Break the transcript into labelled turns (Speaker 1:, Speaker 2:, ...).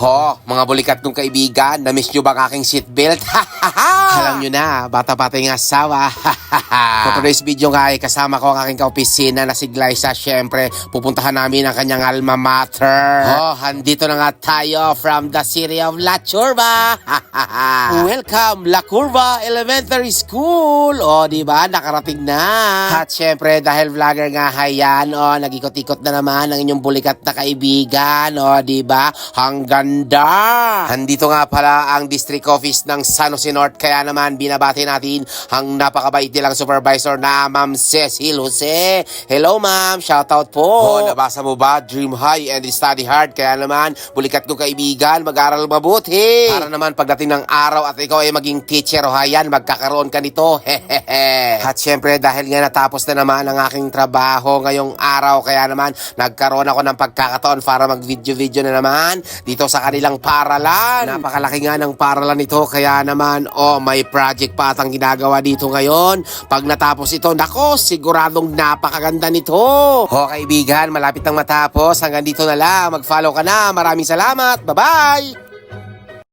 Speaker 1: Ho, mga bulikat kong kaibigan, na-miss nyo ba ang aking seatbelt? Alam nyo na, bata-bata yung asawa. For today's video nga ay kasama ko ang aking kaopisina na si Glyza. Siyempre, pupuntahan namin ang kanyang alma mater. Handito na nga tayo from the city of La Curva. Welcome, La Curva Elementary School. Diba? Nakarating na. At siyempre, dahil vlogger nga hayan, nag-ikot-ikot na naman ang inyong bulikat na kaibigan. Diba? Hanggang Handito nga pala ang district office ng San Jose North, kaya naman binabati natin ang napakabait nilang supervisor na Ma'am Cecil Jose. Hello ma'am, shoutout po. Nabasa mo ba? Dream high and study hard. Kaya naman, bulikat ko kaibigan, mag-aral mabuti. Para naman pagdating ng araw at ikaw ay maging teacher o hayan, magkakaroon ka nito. At syempre dahil nga natapos na naman ang aking trabaho ngayong araw, kaya naman nagkaroon ako ng pagkakataon para mag-video-video na naman dito sa kanilang paralan. Napakalaki nga ng paralan ito, kaya naman may project pa atang ginagawa dito ngayon. Pag natapos ito, nako, siguradong napakaganda nito. Kaibigan, malapit nang matapos. Hanggang dito na lang. Mag-follow ka na. Maraming salamat. Bye-bye!